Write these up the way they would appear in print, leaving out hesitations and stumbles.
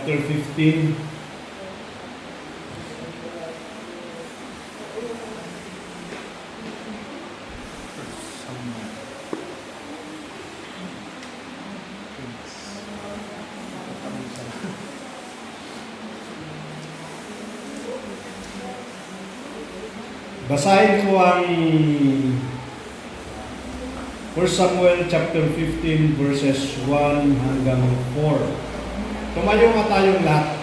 chapter 15. Basahin ko ang 1 Samuel chapter 15 verses 1 hanggang 4. Tumayo nga tayong lahat.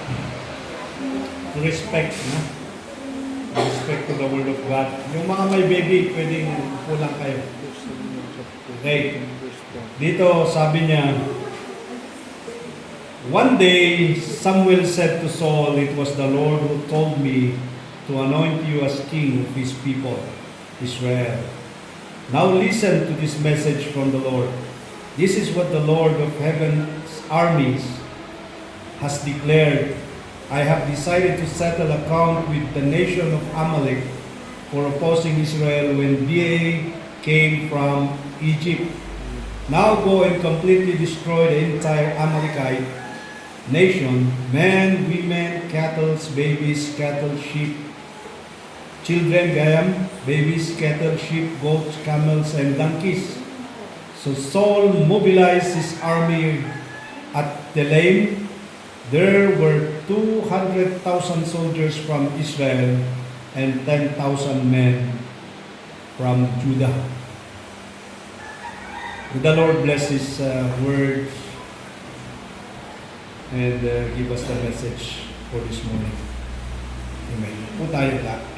Respect, na? Respect to the word of God. Yung mga may baby, pwedeng pulang kayo. Okay. Dito sabi niya, one day Samuel said to Saul, "It was the Lord who told me to anoint you as king of his people, Israel. Now listen to this message from the Lord. This is what the Lord of heaven's armies has declared. I have decided to settle account with the nation of Amalek for opposing Israel when they came from Egypt. Now go and completely destroy the entire Amalekite nation, men, women, cattle, babies, cattle, sheep, children, babies, cattle, sheep, goats, camels, and donkeys." So Saul mobilized his army at Telaim. There were 200,000 soldiers from Israel and 10,000 men from Judah. May the Lord bless His words and give us the message for this morning. Amen. Po tayo lahat.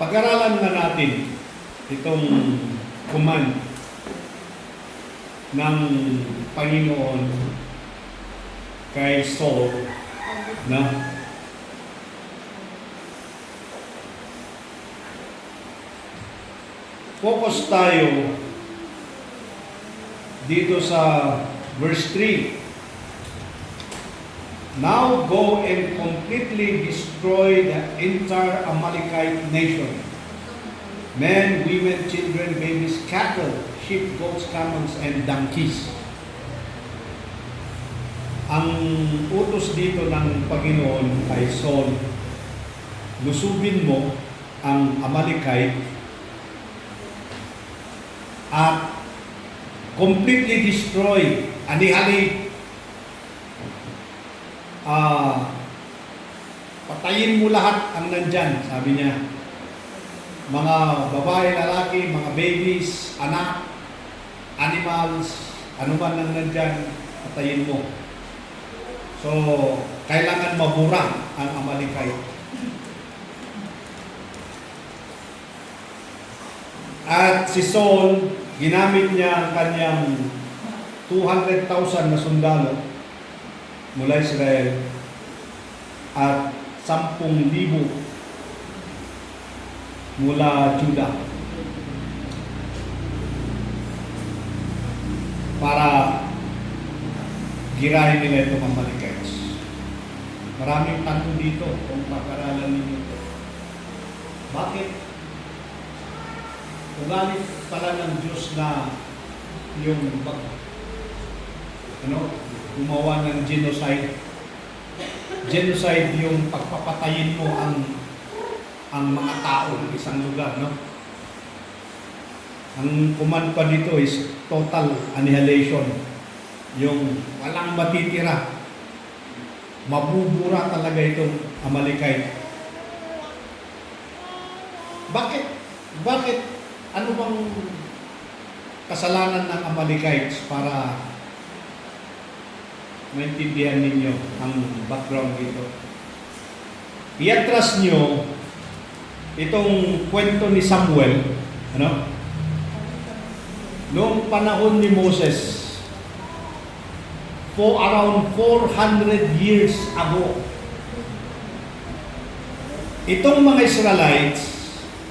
Pag-aralan na natin itong command ng Panginoon kay Saul na focus tayo dito sa verse 3. Now go and completely destroy the entire Amalekite nation. Men, women, children, babies, cattle, sheep, goats, camels, and donkeys. Ang utos dito ng Panginoon kay Saul, lusubin mo ang Amalekite at completely destroy, ani-ani, patayin mo lahat ang nandyan, sabi niya. Mga babae, lalaki, mga babies, anak, animals, ano man ang nandyan, patayin mo. So, kailangan mabura ang Amalekite. At si Saul, ginamit niya ang kanyang 200,000 na sundalo mula Israel at 10,000 mula Judah para girahin nila itong Amalekites. Maraming tanong dito kung pag-aralan ninyo ito. Bakit? Ugali pala ng Diyos na yung gumawa ng genocide. Genocide yung pagpapatayin mo ang mga tao ng isang lugar, no? Ang command pa dito is total annihilation. Yung walang matitira. Mabubura talaga itong Amalekite. Bakit? Bakit? Ano bang kasalanan ng Amalekites para maintindihan ninyo ang background dito? I-atras nyo itong kwento ni Samuel, noong panahon ni Moses, for around 400 years ago. Itong mga Israelites,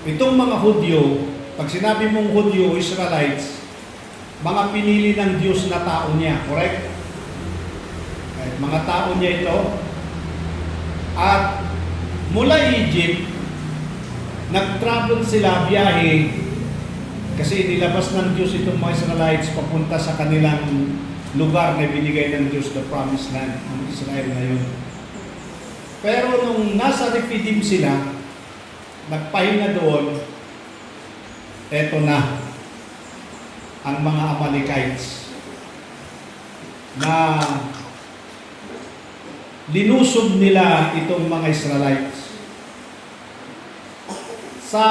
itong mga Hudyo, pag sinabi mong Hudyo, Israelites, mga pinili ng Diyos na tao niya, correct? mga tao niya ito. At mula Egypt, nag-travel sila, biyahe, kasi nilabas ng Diyos itong mga Israelites papunta sa kanilang lugar na binigay ng Diyos, the promised land, ang Israel na yun. Pero nung nasa Rephidim sila, nagpahinga doon, eto na ang mga Amalekites na linusob nila itong mga Israelites. Sa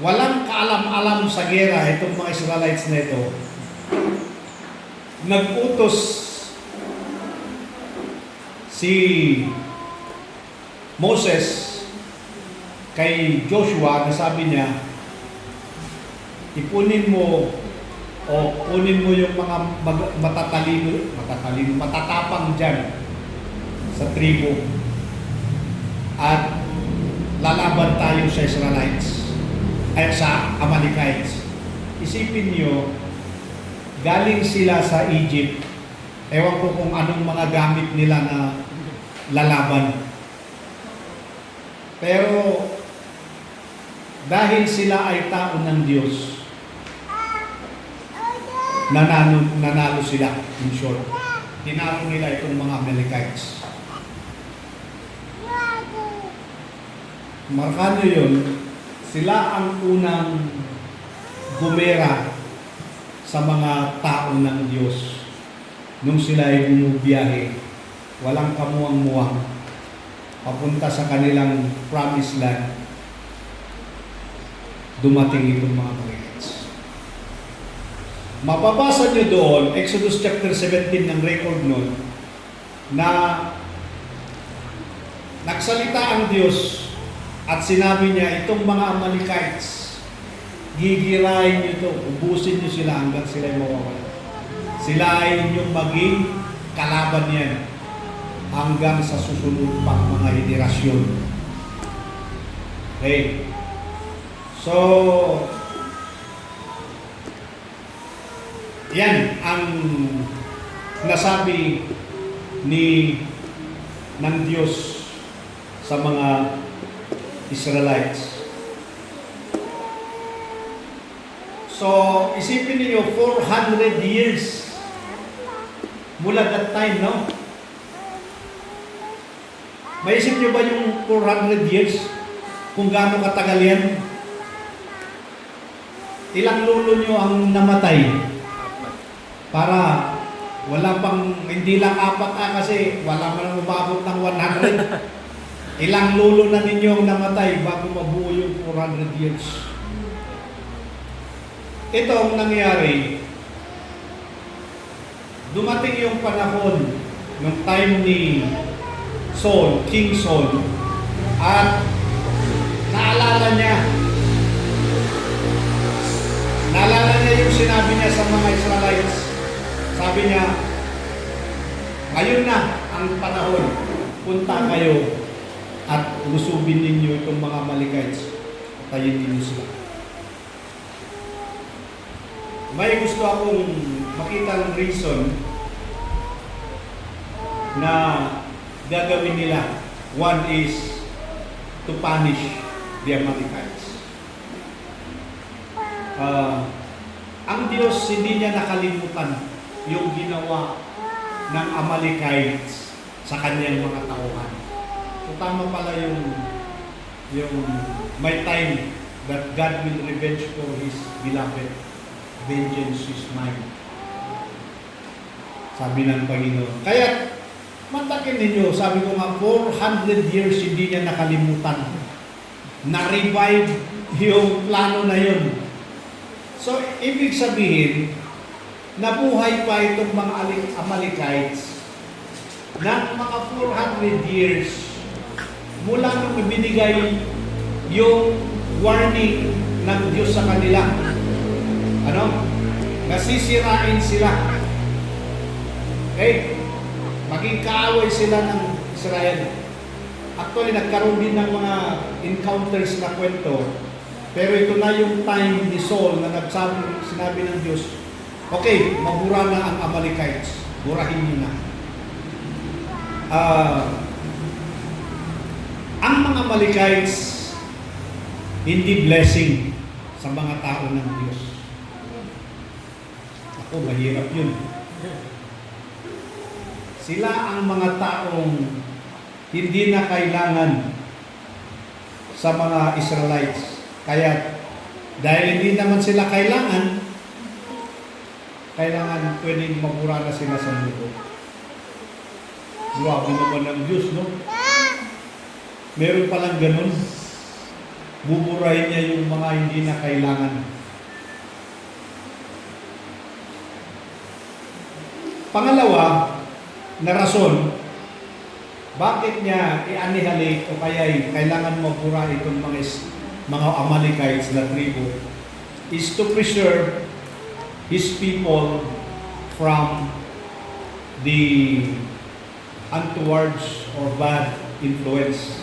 walang kaalam-alam sa gera itong mga Israelites na ito, nag-utos si Moses kay Joshua na sabi niya, ipunin mo o kunin mo yung mga matatapang dyan sa tribo at lalaban tayo sa Israelites ay sa Amalekites. Isipin niyo, galing sila sa Egypt, ewan ko kung anong mga gamit nila na lalaban. Pero dahil sila ay tao ng Diyos, nanalo sila, in short. Tinalo nila itong mga Amalekites. Markado yun, sila ang unang gumera sa mga tao ng Diyos. Nung sila ay bumubiyahe, walang kamuwang-muwang, papunta sa kanilang promised land, dumating itong mga Amalekites. Mapapasa nyo doon, Exodus chapter 17 ng record nun, na nagsalita ang Diyos at sinabi niya, itong mga Amalekites, gigirahin nyo ito, ubusin nyo sila hanggang sila ay mawawala. Sila ay inyong maging kalaban yan hanggang sa susunod pang mga henerasyon. Okay. So, yan ang nasabi ng Diyos sa mga Israelites. So, isipin niyo 400 years mula that time, no? Maisip niyo ba yung 400 years? Kung gaano katagal yan? Ilang lolo niyo ang namatay? Para wala pang, hindi lang 4 kasi wala man umabot ng 100. Ilang lolo na ninyo ang namatay bago mabuo yung 400 years. Ito ang nangyari. Dumating yung panahon ng time ni Saul, King Saul, at naalala niya yung sinabi niya sa mga Israelites. Sabi niya, ngayon na ang panahon, punta kayo at lusubin ninyo itong mga Amalekites. Patayin ninyo sila. May gusto akong makita ng reason na gagawin nila. One is to punish the Amalekites. Ang Diyos hindi niya nakalimutan yung ginawa ng Amalekites sa kanyang mga tauhan. So tama pala yung may time that God will revenge for His beloved. Vengeance is mine. Sabi ng Panginoon. Kaya mantakin ninyo, sabi ko nga 400 years hindi niya nakalimutan. Na-revive yung plano na yun. So, ibig sabihin, nabuhay pa itong mga Amalekites ng mga 400 years mula nung ibinigay yung warning ng Diyos sa kanila. Nasisirain sila. Okay? Maging kaaway sila ng Israel. Actually, nagkaroon din ng mga encounters na kwento. Pero ito na yung time ni Saul na sinabi ng Diyos, Okay, mabura na ang Amalekites. Burahin nyo na. Ang mga Amalekites, hindi blessing sa mga tao ng Diyos. Ako, mahirap yun. Sila ang mga taong hindi na kailangan sa mga Israelites. Kaya, dahil hindi naman sila kailangan pwedeng mabura na sila sa mundo. Grabe naman ng Diyos, no? Meron palang ganun. Buburahin niya yung mga hindi na kailangan. Pangalawa, na rason, bakit niya ianihalik o kaya kailangan mabura itong mga Amalekites na tribo is to preserve His people from the untowards or bad influence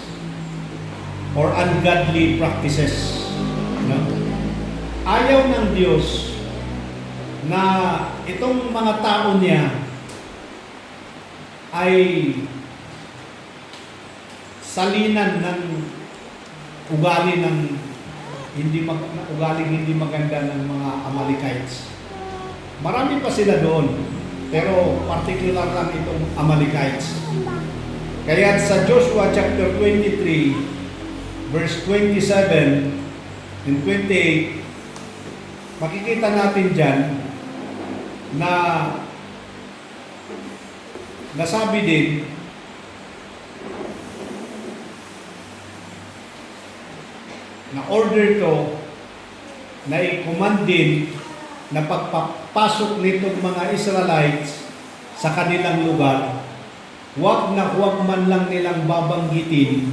or ungodly practices. No? Ayaw ng Diyos na itong mga tao niya ay salinan ng ugali ng ugaling hindi maganda ng mga Amalekites. Marami pa sila doon, pero particular lang itong Amalekites. Kaya sa Joshua chapter 23, verse 27 and 28, makikita natin dyan na nasabi din na order to na i-command din na pagpapasok nitong mga Israelites sa kanilang lugar, huwag man lang nilang babanggitin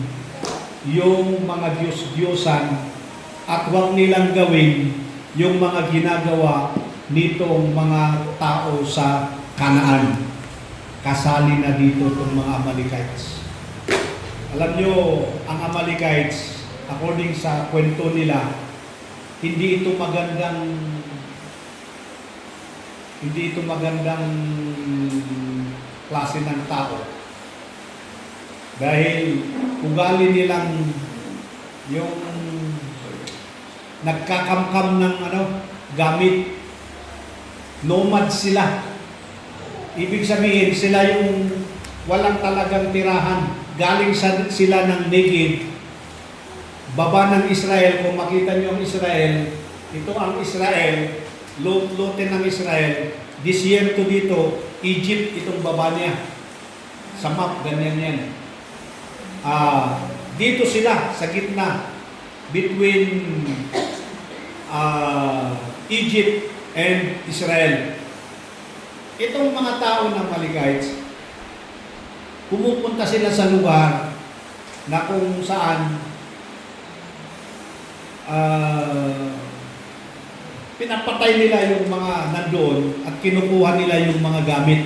yung mga Diyos-Diyosan at huwag nilang gawin yung mga ginagawa nitong mga tao sa Kanaan. Kasali na dito itong mga Amalekites. Alam nyo, ang Amalekites, according sa kwento nila, hindi ito magandang klase ng tao. Dahil ugali nilang yung nagkakamkam ng gamit. Nomad sila. Ibig sabihin, sila yung walang talagang tirahan. Galing sila ng Negev, baba ng Israel. Kung makita nyo ang Israel, ito ang Israel, lote ng Israel, disyerto dito, Egypt itong baba niya. Sa map, ganyan yan. Dito sila, sa gitna, between Egypt and Israel. Itong mga tao ng Amalekites, pumupunta sila sa lugar na kung saan pinapatay nila yung mga nandoon at kinukuha nila yung mga gamit,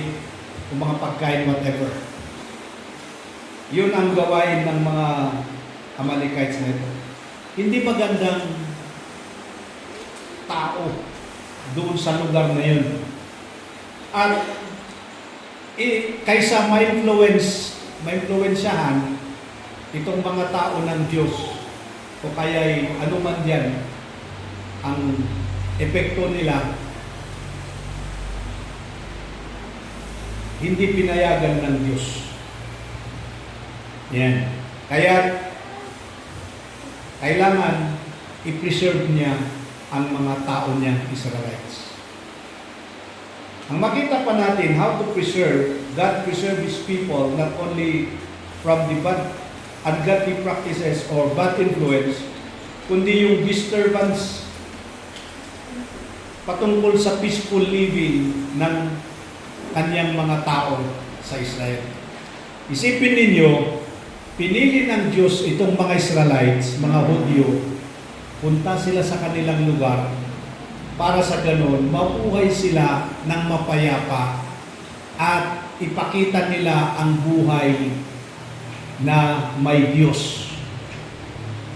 yung mga pagkain, whatever. Yun ang gawain ng mga Amalekites na ito. Hindi magandang tao doon sa lugar na yun. At kaysa ma-influensyahan itong mga tao ng Diyos o kaya'y ano man yan ang epekto nila, hindi pinayagan ng Diyos. Yan. Kaya kailangan i-preserve niya ang mga tao niya, Israelites. Ang makita pa natin how to preserve, God preserve His people not only from the bad, ungodly practices or bad influence, kundi yung disturbance patungkol sa peaceful living ng kanyang mga tao sa Israel. Isipin ninyo, pinili ng Diyos itong mga Israelites, mga Hudyo, punta sila sa kanilang lugar para sa ganon, mabuhay sila ng mapayapa at ipakita nila ang buhay na may Diyos.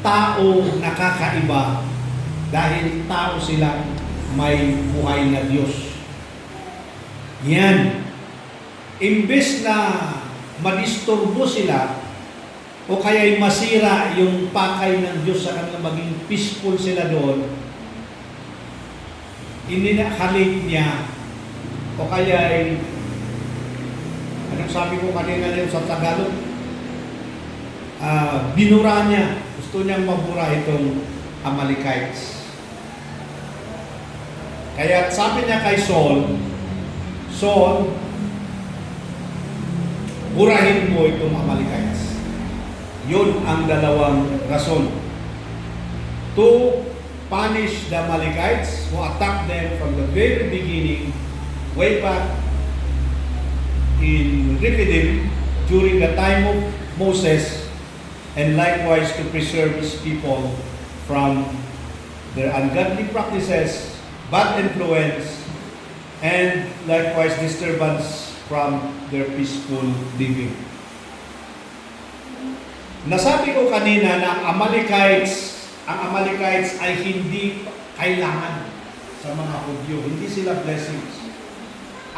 Tao nakakaiba dahil tao sila may buhay na Diyos. Yan. Imbes na madisturbo sila o kaya'y masira yung pakay ng Diyos sa kanila, maging peaceful sila doon, ininahalip niya o kaya'y, anong sabi ko kanina yun sa Tagalog, binura niya. Gusto niyang mabura itong Amalekites. Kaya sabi niya kay Saul, Saul, burahin mo itong Amalekites. Yun ang dalawang rason. To punish the Amalekites who attacked them from the very beginning, way back in Rephidim, during the time of Moses, and likewise to preserve his people from their ungodly practices, bad influence, and likewise disturbance from their peaceful living. Nasabi ko kanina na ang Amalekites ay hindi kailangan sa mga Hudyo. Hindi sila blessings.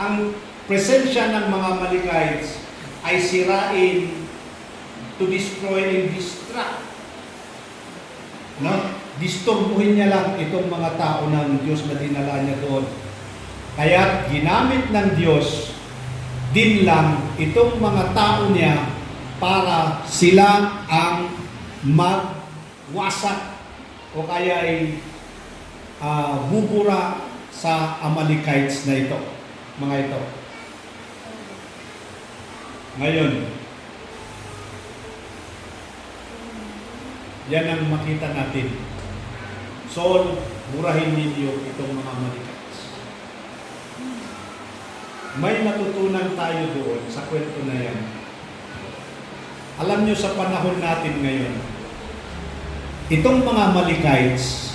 Ang presensya ng mga Amalekites ay sirain, to destroy and distract. No? Disturbuhin niya lang itong mga tao ng Diyos na dinala niya doon. Kaya ginamit ng Diyos din lang itong mga tao niya para sila ang magwasak o kaya ay bubura sa Amalekites na ito, mga ito. Ngayon, yan ang makita natin. Saul, burahin ninyo itong mga Amalekites. May natutunan tayo doon sa kwento na yan. Alam nyo sa panahon natin ngayon, itong mga Amalekites,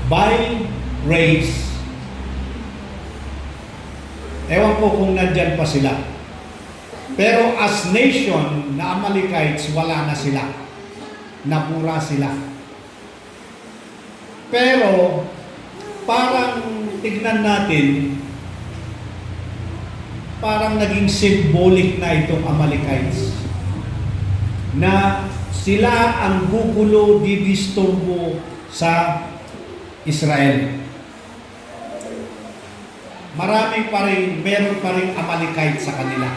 by race, ewan ko kung nandyan pa sila. Pero as nation na Amalekites, wala na sila. Nabura sila. Pero, parang tignan natin, parang naging symbolic na itong Amalekites. Na sila ang gugulo, didisturbo sa Israel. Marami pa rin, meron pa rin Amalekite sa kanila.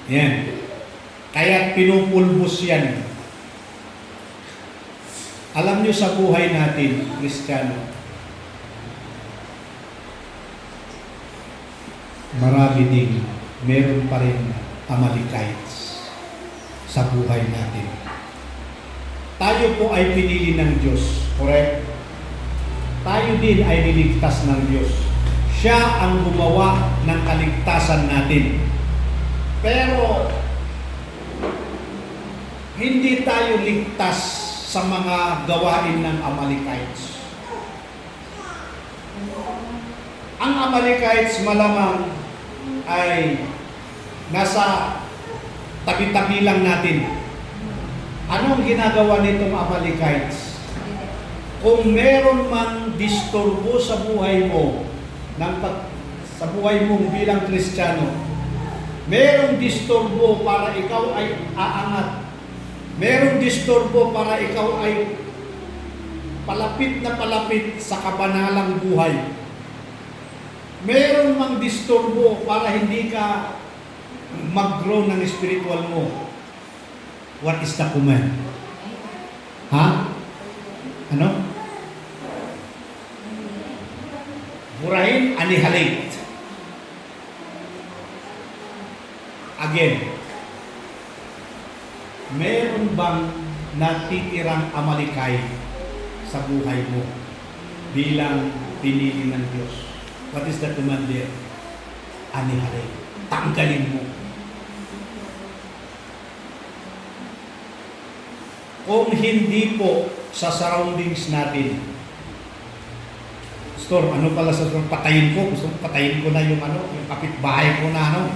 Yan. Kaya pinupulbos yan. Alam nyo sa buhay natin, Kristiyano, marami din, meron pa rin Amalekites sa buhay natin. Tayo po ay pinili ng Diyos, correct? Tayo din ay niligtas ng Diyos. Siya ang gumawa ng kaligtasan natin. Pero, hindi tayo ligtas sa mga gawain ng Amalekites. Ang Amalekites malamang ay nasa tabi-tabi lang natin. Anong ginagawa nitong Amalekites? Kung meron man disturbo sa buhay mo, sa buhay mo bilang Kristiyano, merong disturbo para ikaw ay aangat. Merong disturbo para ikaw ay palapit na palapit sa kabanalang buhay. Meron mang disturbo para hindi ka mag-grow ng spiritual mo. What is the command? Ha? Ano? Burahin, annihilate. Again, meron bang natitirang Amalekite sa buhay mo bilang pinili ng Diyos? What is the command there? Annihilate. Tanggalin mo. Kung hindi po sa surroundings natin, Pastor, ano pala sa patayin ko? Gusto kong patayin ko na yung kapitbahay ko na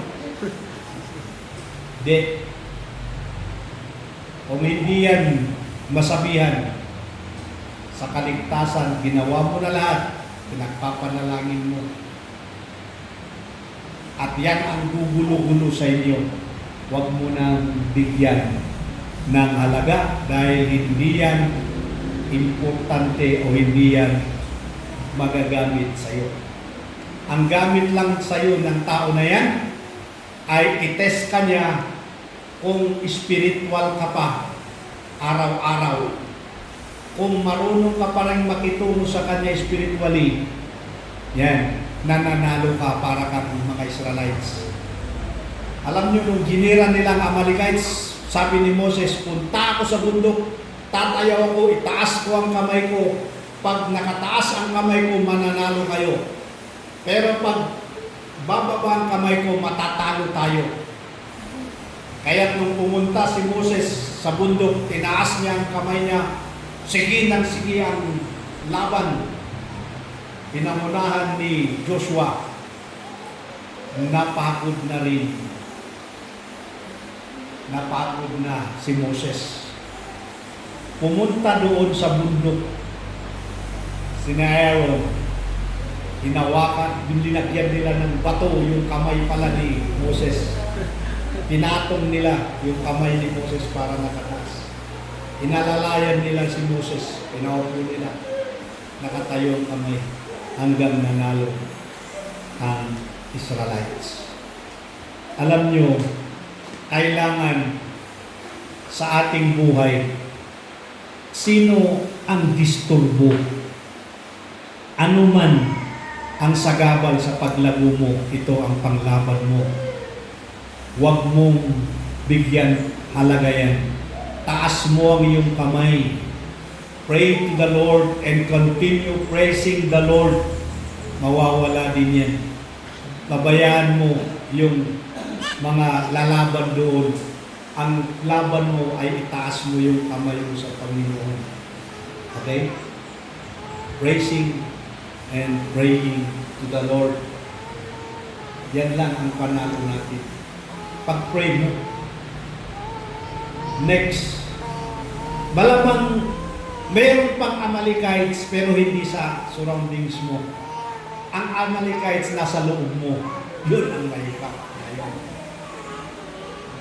Hindi. Kung hindi yan masabihan sa kaligtasan, ginawa mo na lahat, pinagpapanalangin mo, At yan ang gugulo-gulo sa inyo. Huwag mo nang bigyan ng halaga dahil hindi yan importante o hindi yan magagamit sa iyo. Ang gamit lang sa iyo ng tao na yan ay itest ka niya kung spiritual ka pa araw-araw. Kung marunong ka pa rin makituro sa kanya spiritually, yan, nananalo ka para kang mga Israelites. Alam nyo, nung ginira nilang Amalekites, sabi ni Moses, punta ako sa bundok, tatayaw ako, itaas ko ang kamay ko. Pag nakataas ang kamay ko, mananalo kayo. Pero pag bababa ang kamay ko, matatalo tayo. Kaya nung pumunta si Moses sa bundok, tinaas niya ang kamay niya, sige nang sige ang laban. Pinamunahan ni Joshua, napagod na rin. Napagod na si Moses. Pumunta doon sa bundok. Si Aaron, hinawakan, dinagyan nila ng bato yung kamay pala ni Moses. Pinatong nila yung kamay ni Moses para nakataas. Inalalayan nila si Moses. Pinaupo nila. Nakatayo ang kamay hanggang nanalo ang Israelites. Alam nyo, kailangan sa ating buhay, sino ang disturbo? Ano man ang sagabal sa paglago mo, ito ang panglaban mo. Huwag mong bigyan halaga yan. Taas mo ang iyong kamay. Pray to the Lord and continue praising the Lord. Mawawala din yan. Babayaan mo yung mga lalaban doon. Ang laban mo ay itaas mo yung kamay mo sa Panginoon. Okay? Praising and praying to the Lord. Yan lang ang panalo natin. Pag-pray mo. Next. Malamang meron pang Amalekites pero hindi sa surroundings mo. Ang Amalekites nasa loob mo. Yun ang mahirap.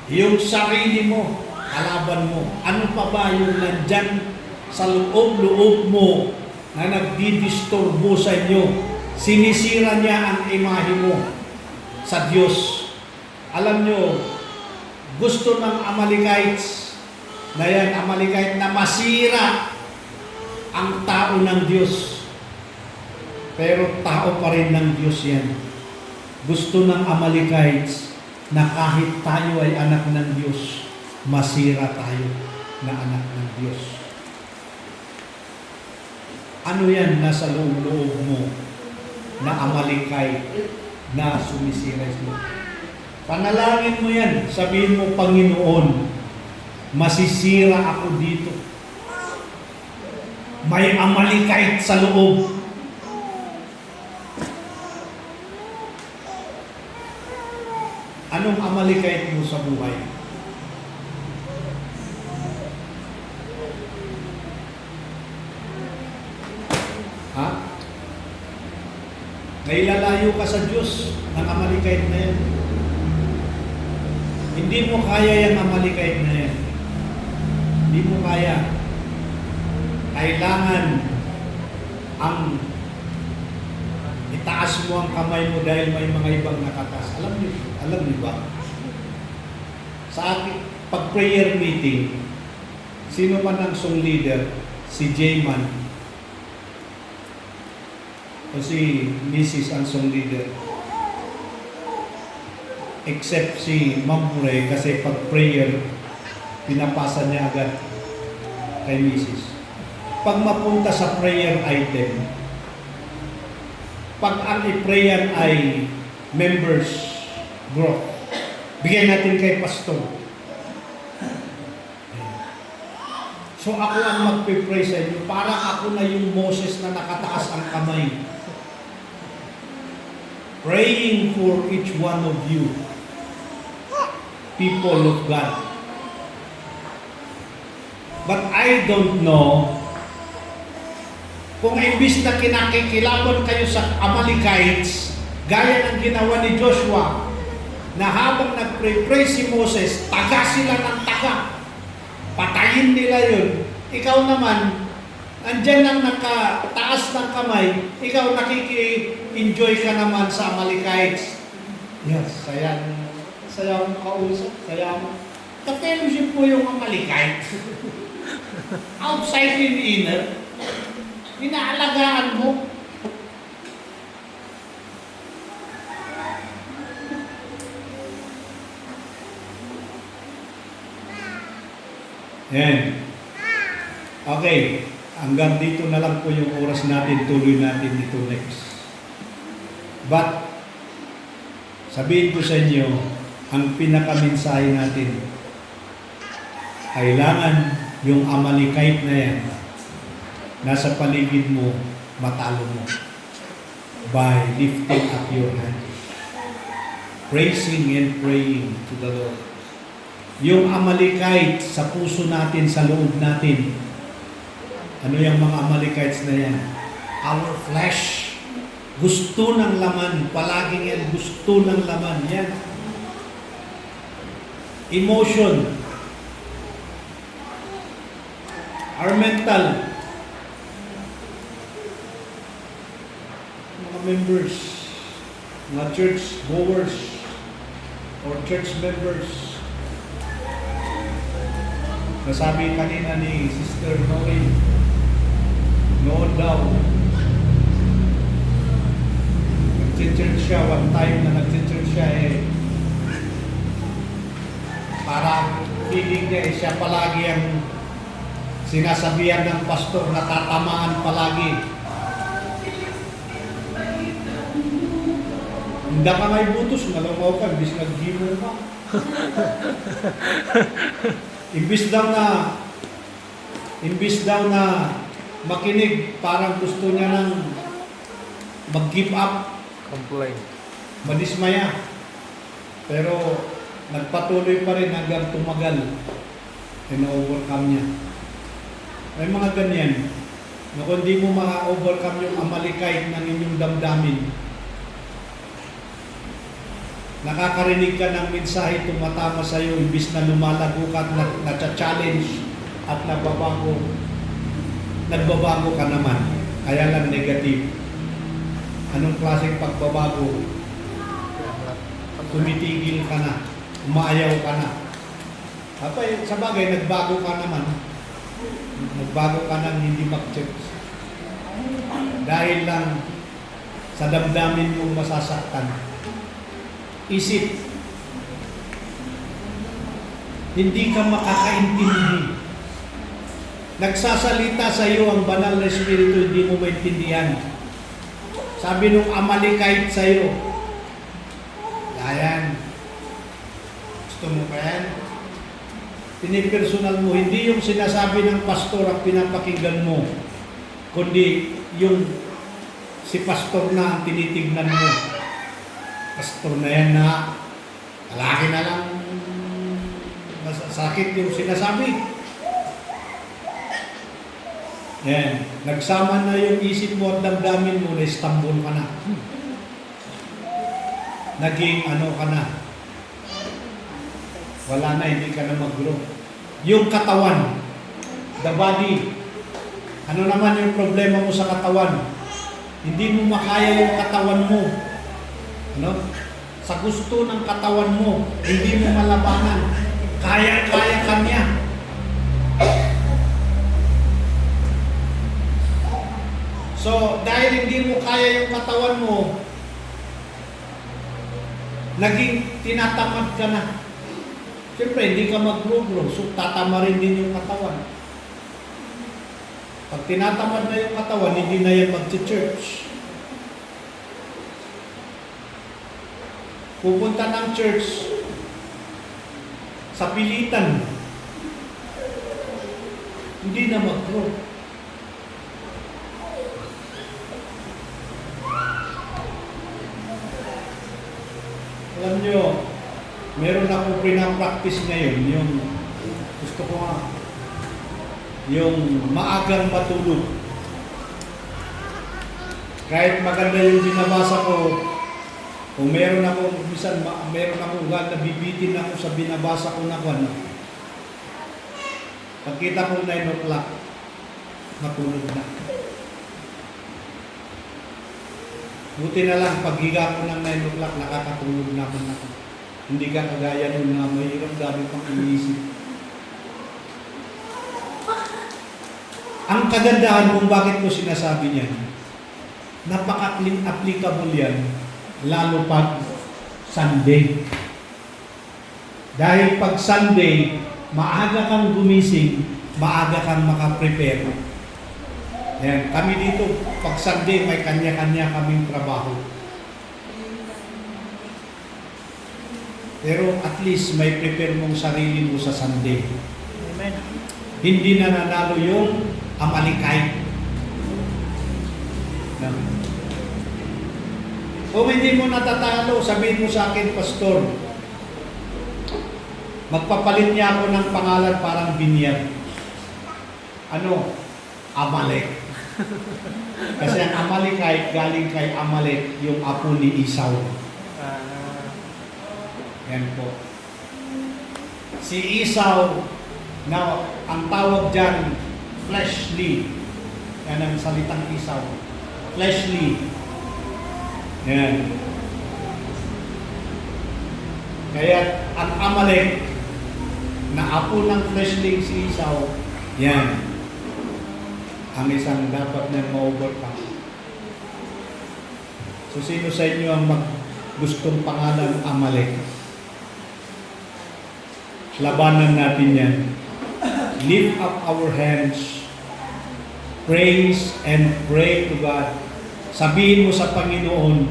Yung sarili mo, kalaban mo. Ano pa ba yung nandyan sa loob-loob mo na nagdidisturbo sa inyo? Sinisira niya ang imahe mo sa Diyos. Alam nyo, gusto ng Amalekites na yan, Amalekite na masira ang tao ng Diyos. Pero tao pa rin ng Diyos yan. Gusto ng Amalekites na kahit tayo ay anak ng Diyos, masira tayo na anak ng Diyos. Ano yan nasa loob-loob mo na Amalekite na sumisira mo? Panalangin mo yan. Sabihin mo, Panginoon, masisira ako dito. May Amalekite sa loob. Anong Amalekite mo sa buhay? Ha? Nailalayo ka sa Diyos ng Amalekite na yan. Hindi mo kaya yung Amalekite na yan. Hindi mo kaya. Kailangan ang itaas mo ang kamay mo dahil may mga ibang nakataas. Alam niyo ba? Sa ating pag-prayer meeting, sino man ang song leader? Si J-Man o si Mrs. ang song leader? Except si Ma'am Mure kasi pag-prayer, pinapasa niya agad kay Mrs. Pag mapunta sa prayer item, pag ang i-prayer ay members group, bigyan natin kay pastor. So ako ang magpipray sa inyo, parang ako na yung Moses na nakataas ang kamay. Praying for each one of you, people of God. But I don't know kung imbis na kinakikilaban kayo sa Amalekites, Gaya ng ginawa ni Joshua, na habang nagpray-pray si Moses, taga sila ng taga. Patayin nila yun. Ikaw naman, andyan lang nakataas ng kamay, ikaw nakiki-enjoy ka naman sa Amalekites. Yes, saya mo kausap, saya mo. Ka-fellowship mo yung Amalekites. Outside and inner, inaalagaan mo. Yan. Okay. Hanggang dito na lang po yung oras natin. Tuloy natin ito next. But, sabihin ko sa inyo, ang pinakaminsahe natin, kailangan yung Amalekite na yan, nasa paligid mo, matalo mo. By lifting up your hand. Praising and praying to the Lord. Yung Amalekite sa puso natin, sa loob natin. Ano yung mga Amalekites na yan? Our flesh. Gusto ng laman. Palaging yan, gusto ng laman. Yan. Emotion. Our mental. Mga members, mga church goers, or church members. Nasabi kanina ni Sister Noe, noon daw, nag-church siya, one time na nag-church siya para feeling niya siya palagi ang sinasabihan ng pastor na tatamaan palagi. Hindi ka may butos, malamaw ka, bis nag-gimo ka. Imbis daw na makinig, parang gusto niya nang mag-give up, Complain. madismaya. Pero nagpatuloy pa rin hanggang tumagal. Ina-overcome niya. May mga ganyan na kung di mo ma-overcome yung Amalekite ng inyong damdamin, nakakarinig ka ng mensahe tumatama sa iyo, imbis na lumalago ka at na-challenge at nagbabago ka naman. Kaya lang negative. Anong klaseng pagbabago? Tumitigil ka na, umaayaw ka na. Sa bagay, nagbago ka naman. Nagbago ka nang hindi mag-church. Dahil lang sa damdamin mong masasaktan. Isip, hindi ka makakaintindi. Nagsasalita sa iyo ang banal na espiritu, hindi mo maintindihan. Sabi nung Amalekite sa iyo, yan, gusto mo pa yan? Pinipersonal mo, hindi yung sinasabi ng pastor ang pinapakinggan mo, kundi yung si pastor na ang tinitignan mo. Pastor na yan na lagi na lang sakit yung sinasabi. Yan. Nagsama na yung isip mo at damdamin mo, na-Istanbul ka na. Naging ano ka na. Wala na, hindi ka na mag-grow. Yung katawan, the body, ano naman yung problema mo sa katawan? Hindi mo makaya yung katawan mo. Ano? Sa gusto ng katawan mo, hindi mo malabanan. Kaya-kaya ka niya. So, dahil hindi mo kaya yung katawan mo, naging tinatamad ka na. Siyempre, hindi ka mag-grow, so tatama rin din yung katawan. Pag tinatamad na yung katawan, hindi na yan mag-church. Pupunta ng church sa pilitan, hindi na mag-grow. Alam nyo, meron akong pinapractice ngayon, yung gusto ko nga, yung maagang matulog. Kahit maganda yung binabasa ko, Kung meron ako, minsan meron akong God na bibitin ako sa binabasa ko na kwan. Pagkita ko 9 o'clock, matulog na. Buti na lang, paghiga ko ng 9 o'clock, nakakatulog na ako. Hindi ka kagaya nun na mahirap dami pang iniisip. Ang kagandahan kung bakit ko sinasabi niyan, napaka-applicable yan, lalo pag Sunday. Dahil pag Sunday, maaga kang gumising, maaga kang makaprepare. Yan. Kami dito, pag Sunday, may kanya-kanya kaming trabaho. Pero at least may prepare mong sarili mo sa Sunday. Amen. Hindi na nanalo yung Amalekite. No. Kung hindi mo natatalo, sabihin mo sa akin, Pastor, magpapalit niya ako ng pangalan parang Binyag. Ano? Amalek. Kasi ang Amalekite galing kay Amalek, yung apo ni Esau. Yan po. Si Esau, na ang tawag dyan, fleshly. Yan ang salitang Esau. Fleshly. Yan. Kaya ang Amalek, na apo ng fleshly si Esau, yan. Ang isang dapat na ma-overcome. So, sino sa inyo ang gustong pangalan Amalek? Labanan natin yan. Lift up our hands, praise and pray to God. Sabihin mo sa Panginoon,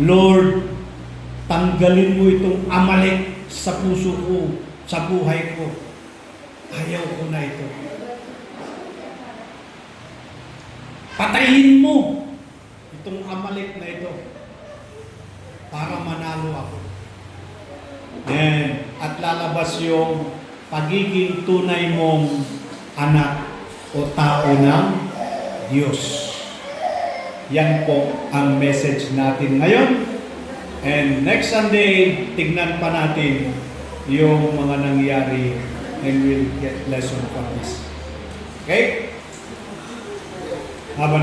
Lord, tanggalin mo itong Amalek sa puso ko, sa buhay ko. Ayaw ko na ito. Patayin mo itong Amalek na ito para manalo ako. Yan. At lalabas yung pagiging tunay mong anak o tao ng Diyos. Yan po ang message natin ngayon. And next Sunday, tignan pa natin yung mga nangyari and we'll get lesson from this. Okay? Habang